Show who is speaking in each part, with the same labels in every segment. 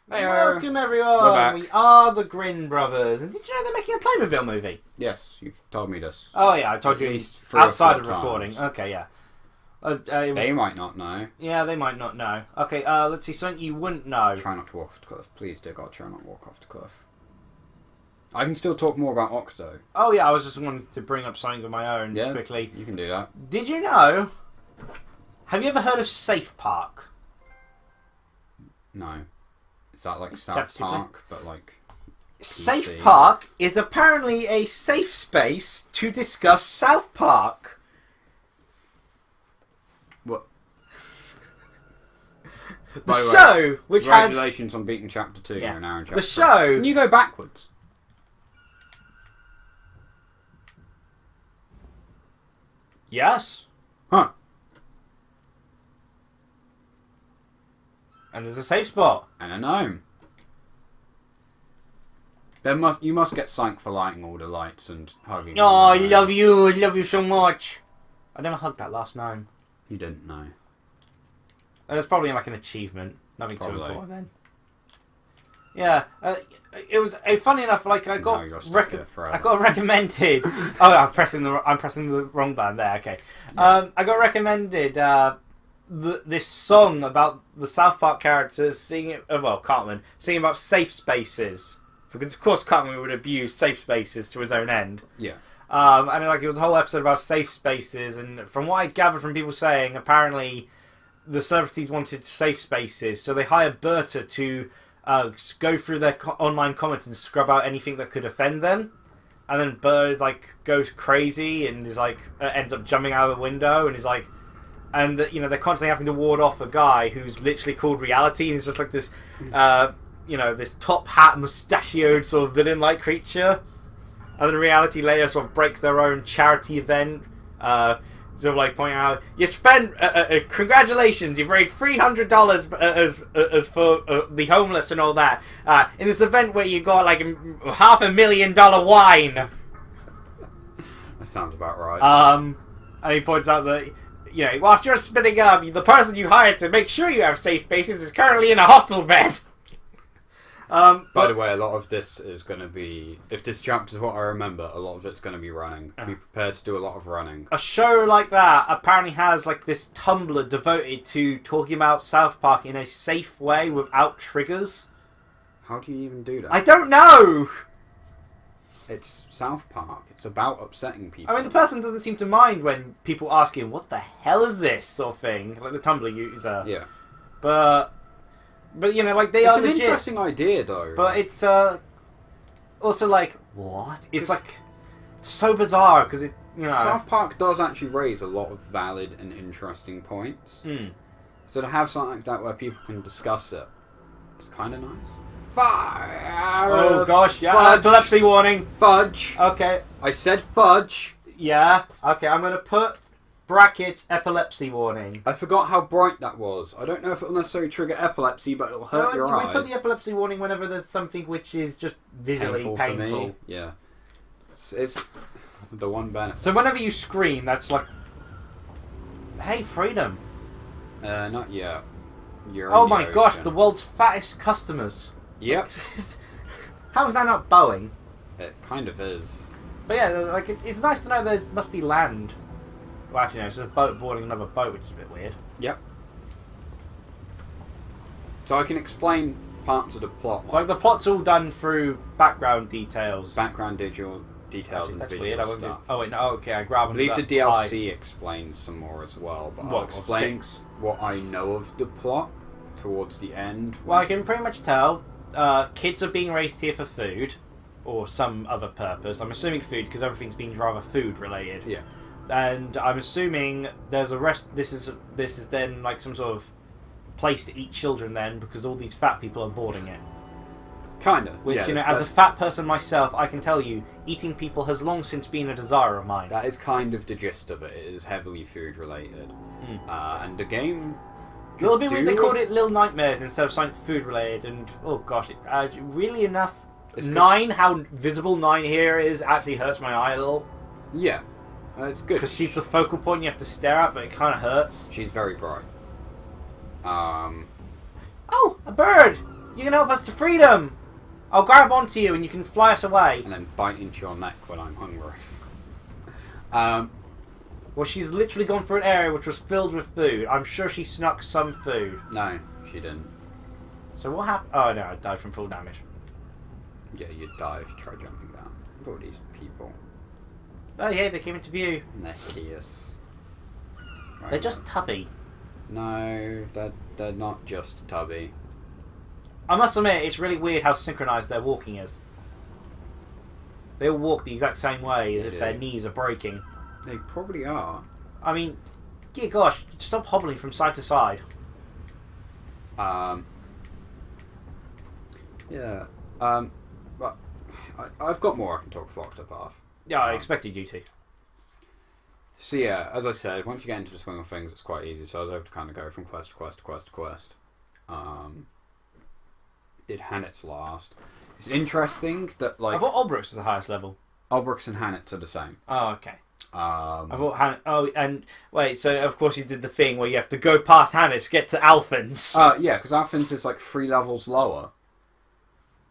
Speaker 1: Hey,
Speaker 2: Welcome everyone!
Speaker 1: We're back.
Speaker 2: We are the Grin brothers. And did you know they're making a Playmobil movie?
Speaker 1: Yes, you've told me this.
Speaker 2: Oh yeah, I told
Speaker 1: At
Speaker 2: you
Speaker 1: least 3 or 4
Speaker 2: outside of
Speaker 1: times.
Speaker 2: recording. Okay, yeah.
Speaker 1: They might not know.
Speaker 2: Yeah, they might not know. Okay, let's see, something you wouldn't know.
Speaker 1: Try not to walk off the cliff. Please, dear God, try not to walk off the cliff. I can still talk more about Octo.
Speaker 2: Oh yeah, I was just wanting to bring up something of my own
Speaker 1: Yeah,
Speaker 2: quickly.
Speaker 1: you can do that.
Speaker 2: Did you know... Have you ever heard of Safe Park?
Speaker 1: No. Is that like South
Speaker 2: Chapter
Speaker 1: Park, but like...
Speaker 2: Safe
Speaker 1: PC?
Speaker 2: Park is apparently a safe space to discuss South Park.
Speaker 1: What?
Speaker 2: The
Speaker 1: By the way,
Speaker 2: show, which had...
Speaker 1: Congratulations on beating Chapter 2.
Speaker 2: Yeah.
Speaker 1: You're now in Chapter
Speaker 2: The
Speaker 1: 3.
Speaker 2: show...
Speaker 1: Can you go backwards?
Speaker 2: Yes.
Speaker 1: Huh.
Speaker 2: And there's a safe spot.
Speaker 1: And a gnome. You must get psyched for lighting all the lights and hugging.
Speaker 2: Oh,
Speaker 1: all
Speaker 2: I
Speaker 1: the
Speaker 2: love
Speaker 1: gnomes.
Speaker 2: you. I love you so much. I never hugged that last gnome.
Speaker 1: You didn't know.
Speaker 2: It's probably like an achievement. Nothing too
Speaker 1: Probably.
Speaker 2: important then. Yeah, it was funny enough. Like I
Speaker 1: No,
Speaker 2: got,
Speaker 1: you got stuck there forever.
Speaker 2: I got recommended. Oh, I'm pressing the wrong button there. Okay,
Speaker 1: Yeah.
Speaker 2: I got recommended this song about the South Park characters singing. Well, Cartman singing about safe spaces, because of course Cartman would abuse safe spaces to his own end.
Speaker 1: Yeah.
Speaker 2: And like it was a whole episode about safe spaces, and from what I gathered from people saying, apparently the celebrities wanted safe spaces, so they hired Berta to go through their online comments and scrub out anything that could offend them. And then Berta like goes crazy and is like ends up jumping out of a window and is like, and they're constantly having to ward off a guy who's literally called Reality, and he's just like this, this top hat mustachioed sort of villain like creature. And then Reality later sort of breaks their own charity event, sort of like pointing out, you spent, congratulations, you've raised $300 as for the homeless and all that, in this event where you got like $500,000 wine.
Speaker 1: That sounds about right.
Speaker 2: And he points out that, whilst you're spinning up, the person you hired to make sure you have safe spaces is currently in a hospital bed.
Speaker 1: By the way, a lot of this is going to be... If this chapter is what I remember, a lot of it's going to be running. Be prepared to do a lot of running.
Speaker 2: A show like that apparently has like this Tumblr devoted to talking about South Park in a safe way without triggers.
Speaker 1: How do you even do that?
Speaker 2: I don't know!
Speaker 1: It's South Park. It's about upsetting people.
Speaker 2: I mean, the person doesn't seem to mind when people ask him, what the hell is this sort of thing? Like the Tumblr user.
Speaker 1: Yeah.
Speaker 2: But they
Speaker 1: It's
Speaker 2: are
Speaker 1: an
Speaker 2: legit.
Speaker 1: interesting idea, though.
Speaker 2: But it's also like, what? It's like so bizarre because it,
Speaker 1: South Park does actually raise a lot of valid and interesting points. So to have something like that where people can discuss it, it's kind of nice.
Speaker 2: Oh gosh, yeah.
Speaker 1: Fudge.
Speaker 2: Epilepsy warning.
Speaker 1: Fudge.
Speaker 2: Okay.
Speaker 1: I said fudge.
Speaker 2: Yeah. Okay, I'm gonna put brackets epilepsy warning.
Speaker 1: I forgot how bright that was. I don't know if it'll necessarily trigger epilepsy, but it'll hurt your
Speaker 2: We
Speaker 1: eyes.
Speaker 2: put the epilepsy warning whenever there's something which is just visually
Speaker 1: For
Speaker 2: painful.
Speaker 1: me. Yeah. It's the one benefit.
Speaker 2: So whenever you scream, that's like, hey, freedom.
Speaker 1: Not yet. You're
Speaker 2: Oh
Speaker 1: in the
Speaker 2: my gosh,
Speaker 1: ocean.
Speaker 2: the world's fattest customers.
Speaker 1: Yep.
Speaker 2: How is that not Boeing?
Speaker 1: It kind of is.
Speaker 2: But yeah, like it's nice to know there must be land. Well, actually, no, it's a boat boarding another boat, which is a bit weird.
Speaker 1: Yep. So I can explain parts of the plot.
Speaker 2: Like the plot's all done through background details.
Speaker 1: Background digital details
Speaker 2: Actually,
Speaker 1: and
Speaker 2: that's
Speaker 1: visual
Speaker 2: weird. I wouldn't
Speaker 1: stuff.
Speaker 2: oh wait, no. Okay, I grab
Speaker 1: I
Speaker 2: onto
Speaker 1: believe the
Speaker 2: that
Speaker 1: DLC explains some more as well, but I'll
Speaker 2: What,
Speaker 1: explain
Speaker 2: 6?
Speaker 1: what I know of the plot towards the end.
Speaker 2: Well, I can pretty much tell kids are being raised here for food or some other purpose. I'm assuming food because everything's being rather food related.
Speaker 1: Yeah.
Speaker 2: And I'm assuming there's a rest. This is then like some sort of place to eat children then because all these fat people are boarding it.
Speaker 1: Kind of.
Speaker 2: Which,
Speaker 1: yeah,
Speaker 2: as a fat person myself, I can tell you, eating people has long since been a desire of mine.
Speaker 1: that is kind of the gist of it. It is heavily food related. And the game...
Speaker 2: A little bit weird they
Speaker 1: do-
Speaker 2: called it Little Nightmares instead of something food related, and oh gosh, really enough.
Speaker 1: It's 'cause-
Speaker 2: 9, how visible 9 here is, actually hurts my eye a little.
Speaker 1: Yeah. It's good.
Speaker 2: Because she's the focal point you have to stare at, but it kind of hurts.
Speaker 1: She's very bright.
Speaker 2: Oh, a bird! You can help us to freedom! I'll grab onto you and you can fly us away.
Speaker 1: And then bite into your neck when I'm hungry.
Speaker 2: Well, she's literally gone for an area which was filled with food. I'm sure she snuck some food.
Speaker 1: No, she didn't.
Speaker 2: So what happened? Oh no, I died from full damage.
Speaker 1: Yeah, you'd die if you tried jumping down. Look at all these people.
Speaker 2: Oh yeah, they came into view.
Speaker 1: And they're hideous. Right,
Speaker 2: They're just tubby.
Speaker 1: No, they're not just tubby.
Speaker 2: I must admit, it's really weird how synchronised their walking is. They all walk the exact same way as if their knees are breaking.
Speaker 1: They probably are.
Speaker 2: I mean, dear gosh, stop hobbling from side to side.
Speaker 1: Yeah. But I've got more I can talk for Octopath.
Speaker 2: Yeah, I expected you to.
Speaker 1: So yeah, as I said, once you get into the swing of things, it's quite easy. So I was able to kind of go from quest to quest to quest to quest. Did Hannett's last. It's interesting that like
Speaker 2: I thought Olbrooks was the highest level.
Speaker 1: Olbrooks and Hannett's are the same.
Speaker 2: Oh, okay.
Speaker 1: I
Speaker 2: thought oh, and wait, so of course you did the thing where you have to go past Hannett's to get to Alphen's.
Speaker 1: Yeah, because Alphen's is like 3 levels lower.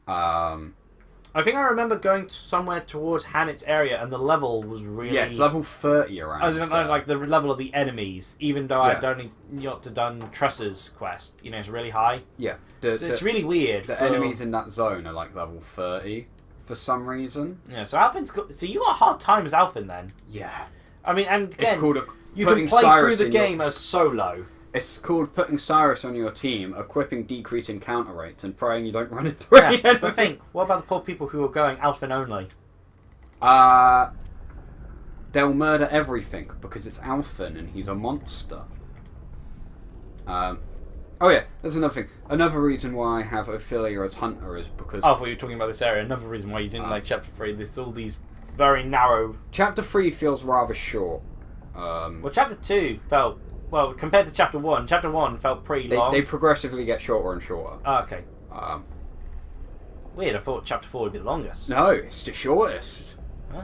Speaker 2: I think I remember going somewhere towards Hannett's area and the level was really...
Speaker 1: Yeah, it's level 30 around.
Speaker 2: I don't know, like the level of the enemies, even though I'd only not done Tressa's quest. You know, it's really high.
Speaker 1: Yeah.
Speaker 2: So it's really weird.
Speaker 1: The enemies in that zone are like level 30 for some reason.
Speaker 2: Yeah, so Alphen's got... So you got a hard time as Alphen then?
Speaker 1: Yeah.
Speaker 2: I mean, and again,
Speaker 1: it's called
Speaker 2: you can play through the game as solo.
Speaker 1: It's called putting Cyrus on your team, equipping decreasing counter rates, and praying you don't run into any
Speaker 2: Yeah, but think, what about the poor people who are going Alphen only?
Speaker 1: They'll murder everything because it's Alphen and he's a monster. Oh yeah, there's another thing. Another reason why I have Ophelia as Hunter is because...
Speaker 2: Oh, I thought you were talking about this area. Another reason why you didn't like Chapter 3. There's all these very narrow...
Speaker 1: Chapter 3 feels rather short.
Speaker 2: Well, Chapter 2 felt... Well, compared to Chapter 1 felt pretty long.
Speaker 1: They progressively get shorter and shorter.
Speaker 2: Oh, okay. Weird, I thought Chapter 4 would be the longest.
Speaker 1: No, it's the shortest.
Speaker 2: Oh.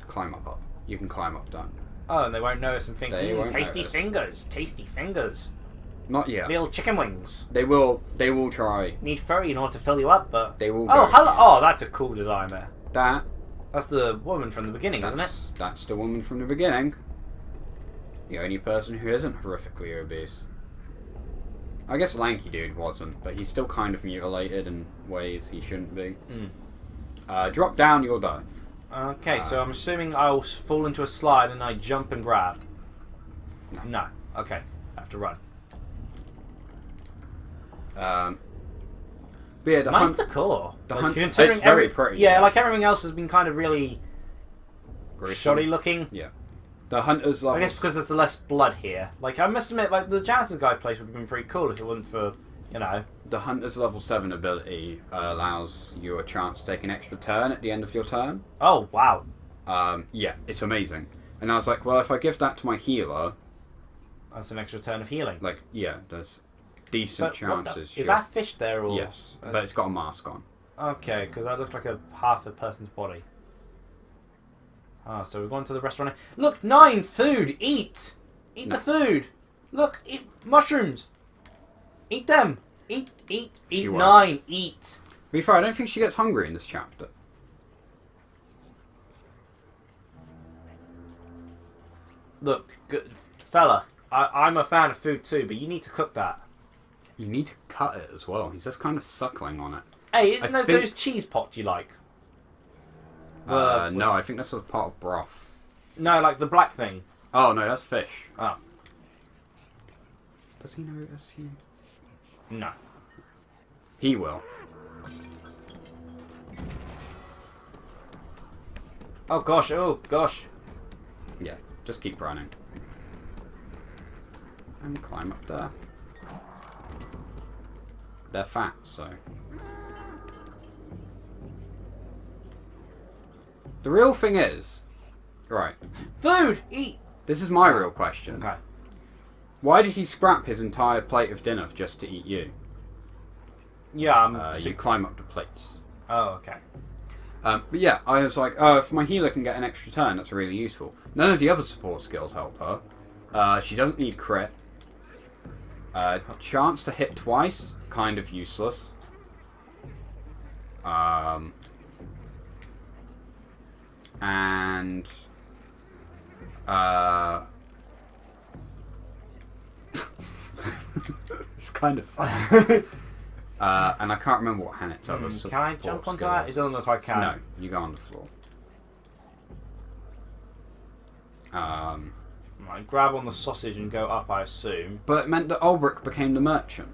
Speaker 1: Climb up. You can climb up, don't.
Speaker 2: Oh, and they won't notice and think, tasty
Speaker 1: notice.
Speaker 2: fingers, tasty fingers.
Speaker 1: Not yet.
Speaker 2: Little chicken wings.
Speaker 1: They will try.
Speaker 2: Need furry in order to fill you up, but...
Speaker 1: They will
Speaker 2: Oh,
Speaker 1: go.
Speaker 2: hello! Oh, that's a cool design there.
Speaker 1: That's
Speaker 2: the woman from the beginning, isn't it?
Speaker 1: That's the woman from the beginning. The only person who isn't horrifically obese. I guess Lanky Dude wasn't, but he's still kind of mutilated in ways he shouldn't be. Drop down, you'll die.
Speaker 2: Okay, so I'm assuming I'll fall into a slide and I jump and grab. No. Okay, I have to run.
Speaker 1: But yeah,
Speaker 2: Nice decor.
Speaker 1: It's very pretty.
Speaker 2: Yeah, like everything else has been kind of really
Speaker 1: gruesome.
Speaker 2: shoddy looking.
Speaker 1: Yeah. The Hunter's level...
Speaker 2: I guess because there's less blood here. Like, I must admit, like, the Janitor's Guide place would have been pretty cool if it wasn't for, you know...
Speaker 1: The Hunter's level 7 ability allows you a chance to take an extra turn at the end of your turn.
Speaker 2: Oh, wow.
Speaker 1: Yeah, it's amazing. And I was like, well, if I give that to my healer...
Speaker 2: That's an extra turn of healing.
Speaker 1: Like, yeah, there's decent chances.
Speaker 2: Is that fish there, or...?
Speaker 1: Yes, but it's got a mask on.
Speaker 2: Okay, because that looked like a half a person's body. Ah, so we're going to the restaurant. Look, 9! Food! Eat! Eat the food! Look, eat mushrooms! Eat them! Eat 9! Eat!
Speaker 1: To be fair, I don't think she gets hungry in this chapter.
Speaker 2: Look, good fella, I'm a fan of food too, but you need to cook that.
Speaker 1: You need to cut it as well. He's just kind of suckling on it.
Speaker 2: Hey, isn't there those cheese pots you like?
Speaker 1: No, I think that's a part of broth.
Speaker 2: No, like the black thing.
Speaker 1: Oh, no, that's fish.
Speaker 2: Oh.
Speaker 1: Does he notice you?
Speaker 2: No.
Speaker 1: He will.
Speaker 2: Oh gosh, oh gosh.
Speaker 1: Yeah, just keep running. And climb up there. They're fat, so... The real thing is... Right.
Speaker 2: Food! Eat!
Speaker 1: This is my real question.
Speaker 2: Okay.
Speaker 1: Why did he scrap his entire plate of dinner just to eat you?
Speaker 2: Yeah,
Speaker 1: you climb up the plates.
Speaker 2: Oh, okay.
Speaker 1: But yeah, I was like, oh, if my healer can get an extra turn, that's really useful. None of the other support skills help her. She doesn't need crit. Chance to hit twice, kind of useless. And it's kind of fun. And I can't remember what Hannet's other
Speaker 2: Can I jump onto that? It
Speaker 1: is.
Speaker 2: doesn't look like I can.
Speaker 1: No, you go on the floor.
Speaker 2: I grab on the sausage and go up, I assume.
Speaker 1: But it meant that Ulbrich became the merchant.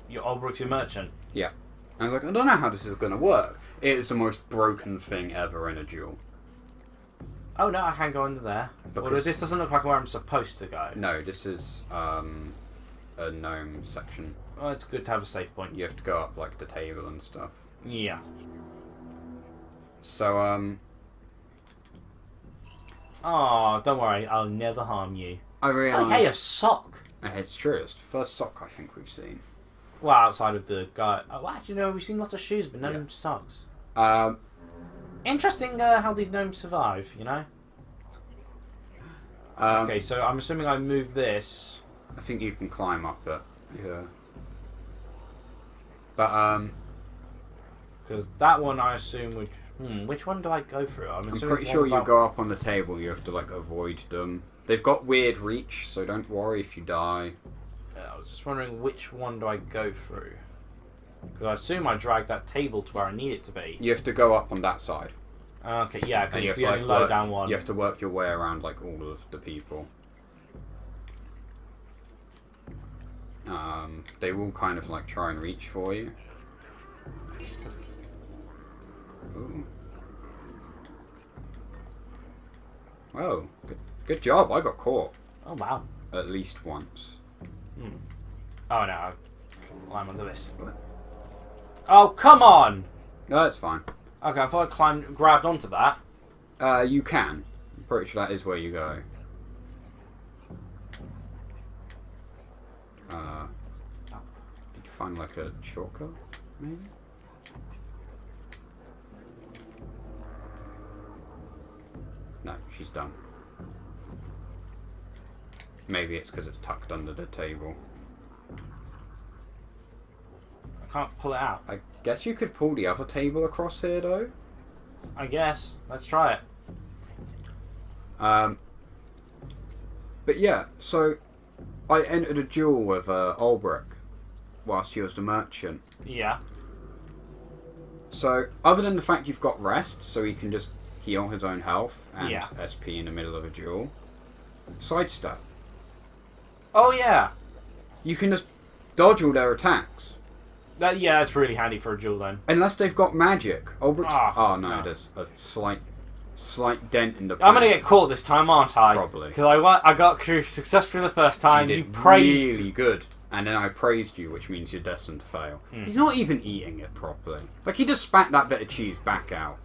Speaker 2: Your Ulbrich's your merchant?
Speaker 1: Yeah. I was like, I don't know how this is going to work. It is the most broken thing ever in a duel.
Speaker 2: Oh no, I can go under there. Although this doesn't look like where I'm supposed to go.
Speaker 1: No, this is a gnome section.
Speaker 2: Oh, it's good to have a safe point.
Speaker 1: You have to go up like the table and stuff.
Speaker 2: Yeah.
Speaker 1: So,
Speaker 2: Oh, don't worry, I'll never harm you.
Speaker 1: I realised...
Speaker 2: Oh, hey, a sock!
Speaker 1: It's true, it's the first sock I think we've seen.
Speaker 2: Well, outside of the guy... Oh, actually, no, we've seen lots of shoes, but no socks. Interesting how these gnomes survive, you know? Okay, so I'm assuming I move this.
Speaker 1: I think you can climb up it. Yeah. But,
Speaker 2: because that one I assume would... which one do I go through?
Speaker 1: I'm pretty sure you go up on the table, you have to, like, avoid them. They've got weird reach, so don't worry if you die.
Speaker 2: I was just wondering which one do I go through? Because I assume I drag that table to where I need it to be.
Speaker 1: You have to go up on that side.
Speaker 2: Okay, yeah, because it's
Speaker 1: the
Speaker 2: only low down one.
Speaker 1: You have to work your way around, like, all of the people. They will kind of, like, try and reach for you. Ooh. Whoa, good job, I got caught.
Speaker 2: Oh, wow.
Speaker 1: At least once.
Speaker 2: Oh, no, I'll climb onto this. Oh, come on!
Speaker 1: No, that's fine.
Speaker 2: Okay, I thought I grabbed onto that.
Speaker 1: You can. I'm pretty sure that is where you go. Did you find like a shortcut, maybe? No, she's done. Maybe it's because it's tucked under the table.
Speaker 2: I can't pull it out.
Speaker 1: I guess you could pull the other table across here, though.
Speaker 2: I guess. Let's try it.
Speaker 1: But yeah, so I entered a duel with Ulbrich whilst he was the merchant.
Speaker 2: Yeah.
Speaker 1: So, other than the fact you've got rest, so he can just heal his own health and SP in the middle of a duel, sidestep.
Speaker 2: Oh, yeah.
Speaker 1: You can just dodge all their attacks.
Speaker 2: Yeah, that's really handy for a duel then.
Speaker 1: Unless they've got magic. Ulbrich's...
Speaker 2: Oh,
Speaker 1: no, there's a slight dent in the...
Speaker 2: I'm going to get caught this time, aren't I?
Speaker 1: Probably.
Speaker 2: Because I got through successfully the first time.
Speaker 1: You
Speaker 2: did praised...
Speaker 1: really good. And then I praised you, which means you're destined to fail. He's not even eating it properly. Like, he just spat that bit of cheese back out.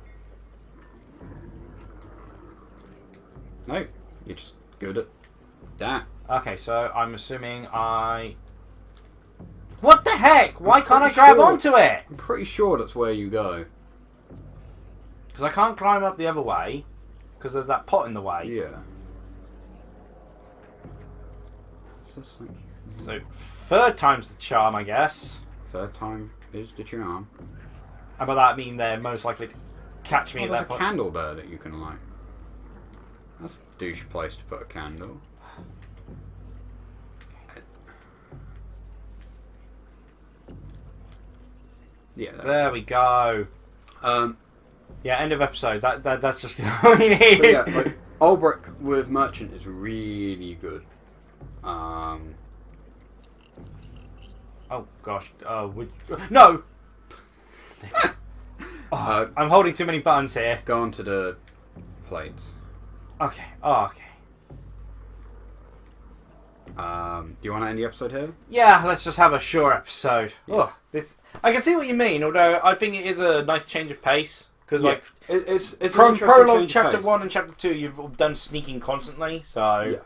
Speaker 1: No, you're just good at that.
Speaker 2: Okay, so I'm assuming I... What the heck? Why can't I grab onto it?
Speaker 1: I'm pretty sure that's where you go.
Speaker 2: Because I can't climb up the other way. Because there's that pot in the way.
Speaker 1: Yeah. Just like...
Speaker 2: So, third time's the charm, I guess.
Speaker 1: Third time is the charm.
Speaker 2: And by that I mean they're most likely to catch me at that
Speaker 1: There's a
Speaker 2: point.
Speaker 1: candle there that you can light. That's a douche place to put a candle. Yeah.
Speaker 2: There we go. Yeah, end of episode. That's just all we need.
Speaker 1: But yeah, like, Ulbrich with Merchant is really good.
Speaker 2: Oh gosh. No. I'm holding too many buttons here.
Speaker 1: Go on to the plates.
Speaker 2: Okay. Oh, okay.
Speaker 1: Do you want to end the episode here?
Speaker 2: Yeah, let's just have a short episode.
Speaker 1: Yeah.
Speaker 2: Oh, I can see what you mean, although I think it is a nice change of pace. Because, like,
Speaker 1: it's
Speaker 2: from
Speaker 1: an interesting
Speaker 2: Prologue
Speaker 1: change of
Speaker 2: Chapter
Speaker 1: pace.
Speaker 2: 1 and Chapter 2, you've done sneaking constantly, so...
Speaker 1: Yeah.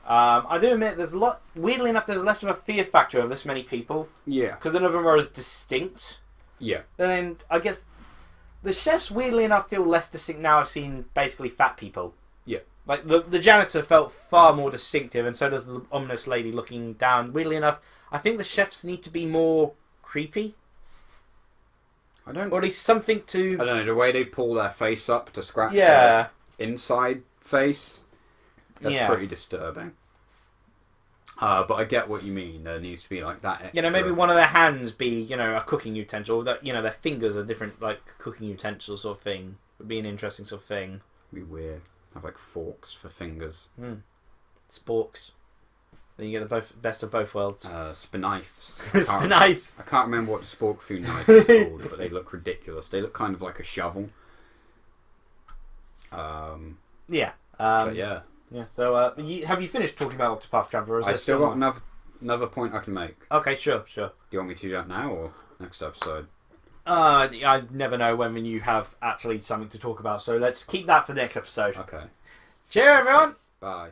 Speaker 2: I do admit, there's a lot... Weirdly enough, there's less of a fear factor of this many people.
Speaker 1: Yeah.
Speaker 2: Because none of them are as distinct.
Speaker 1: Yeah.
Speaker 2: Then, I guess... The chefs, weirdly enough, feel less distinct now I've seen basically fat people.
Speaker 1: Yeah.
Speaker 2: Like, the janitor felt far more distinctive, and so does the ominous lady looking down. Weirdly enough, I think the chefs need to be more creepy.
Speaker 1: I don't...
Speaker 2: Or at least something to...
Speaker 1: I don't know, the way they pull their face up to scratch
Speaker 2: Yeah.
Speaker 1: their inside face, that's pretty disturbing. But I get what you mean. There needs to be like that extra...
Speaker 2: You know, maybe one of their hands be, a cooking utensil. That, their fingers are different, like, cooking utensils sort of thing. Would be an interesting sort of thing.
Speaker 1: It'd be weird. Have like forks for fingers.
Speaker 2: Sporks. Then you get the best of both worlds.
Speaker 1: Spinifes.
Speaker 2: Spinifes.
Speaker 1: I can't remember what the spork food knife is called, but they look ridiculous. They look kind of like a shovel.
Speaker 2: Yeah.
Speaker 1: But yeah.
Speaker 2: Yeah. So, have you finished talking about Octopath Traveler? Or is
Speaker 1: I
Speaker 2: there
Speaker 1: still got
Speaker 2: more?
Speaker 1: another point I can make.
Speaker 2: Okay, sure.
Speaker 1: Do you want me to do that now or next episode?
Speaker 2: I never know when you have actually something to talk about, so let's keep that for the next episode.
Speaker 1: Okay.
Speaker 2: Cheers, everyone!
Speaker 1: Bye.